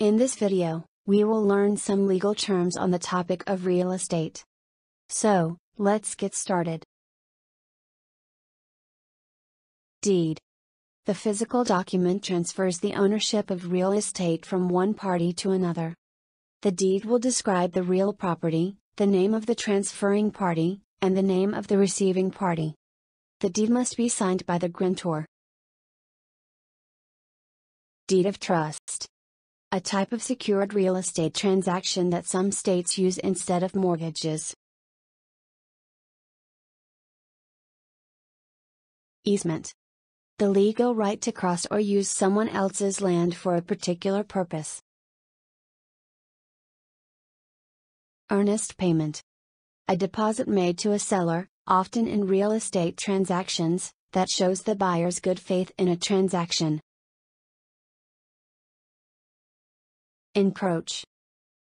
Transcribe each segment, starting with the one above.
In this video, we will learn some legal terms on the topic of real estate. So, let's get started. Deed. The physical document transfers the ownership of real estate from one party to another. The deed will describe the real property, the name of the transferring party, and the name of the receiving party. The deed must be signed by the grantor. Deed of trust. A type of secured real estate transaction that some states use instead of mortgages. Easement. The legal right to cross or use someone else's land for a particular purpose. Earnest payment. A deposit made to a seller, often in real estate transactions, that shows the buyer's good faith in a transaction. Encroach.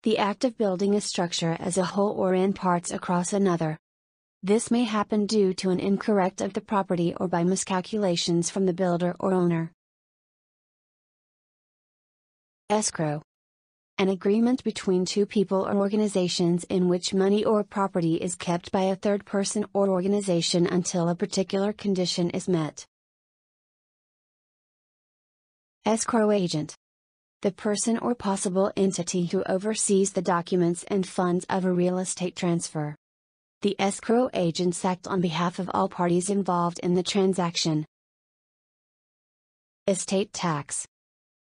The act of building a structure as a whole or in parts across another. This may happen due to an incorrect of the property or by miscalculations from the builder or owner. Escrow. An agreement between two people or organizations in which money or property is kept by a third person or organization until a particular condition is met. Escrow Agent. The person or possible entity who oversees the documents and funds of a real estate transfer. The escrow agents act on behalf of all parties involved in the transaction. Estate tax.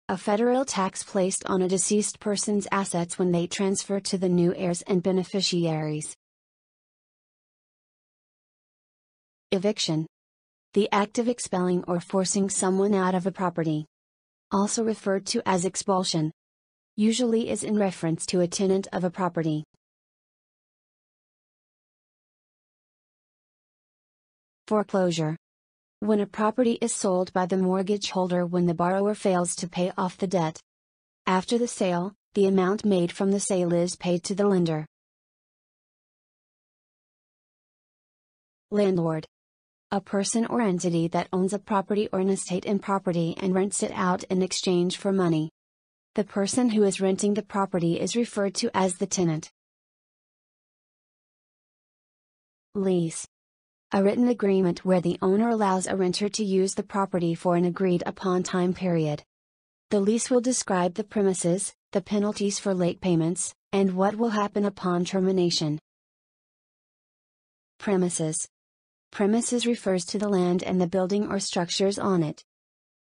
A federal tax placed on a deceased person's assets when they transfer to the new heirs and beneficiaries. Eviction. The act of expelling or forcing someone out of a property. Also referred to as expulsion. Usually is in reference to a tenant of a property. Foreclosure. When a property is sold by the mortgage holder when the borrower fails to pay off the debt. After the sale, the amount made from the sale is paid to the lender. Landlord. A person or entity that owns a property or an estate in property and rents it out in exchange for money. The person who is renting the property is referred to as the tenant. Lease. A written agreement where the owner allows a renter to use the property for an agreed upon time period. The lease will describe the premises, the penalties for late payments, and what will happen upon termination. Premises. Premises refers to the land and the building or structures on it.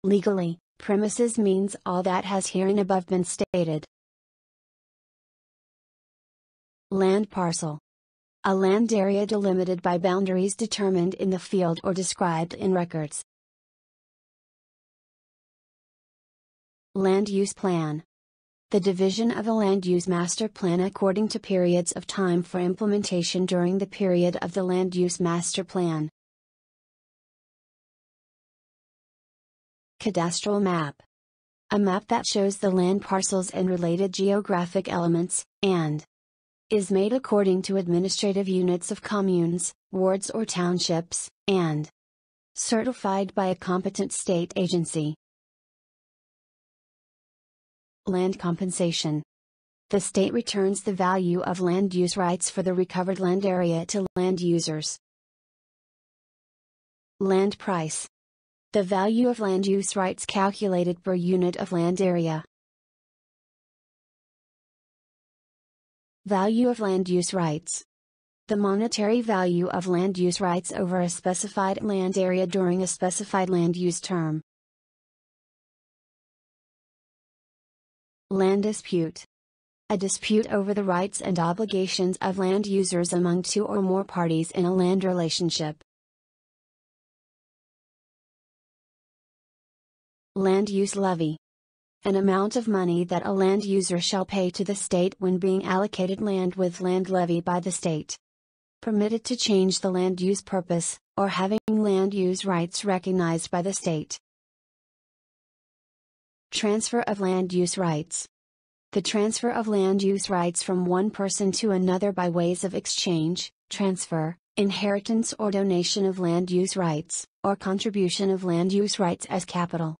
Legally, premises means all that has hereinabove been stated. Land parcel. A land area delimited by boundaries determined in the field or described in records. Land use plan. The division of a land use master plan according to periods of time for implementation during the period of the land use master plan. Cadastral Map. A map that shows the land parcels and related geographic elements, and is made according to administrative units of communes, wards or townships, and certified by a competent state agency. Land compensation. The state returns the value of land use rights for the recovered land area to land users. Land price. The value of land use rights calculated per unit of land area. Value of land use rights. The monetary value of land use rights over a specified land area during a specified land use term. Land dispute. A dispute over the rights and obligations of land users among two or more parties in a land relationship. Land use levy. An amount of money that a land user shall pay to the state when being allocated land with land levy by the state. Permitted to change the land use purpose, or having land use rights recognized by the state. Transfer of land use rights. The transfer of land use rights from one person to another by ways of exchange, transfer, inheritance or donation of land use rights, or contribution of land use rights as capital.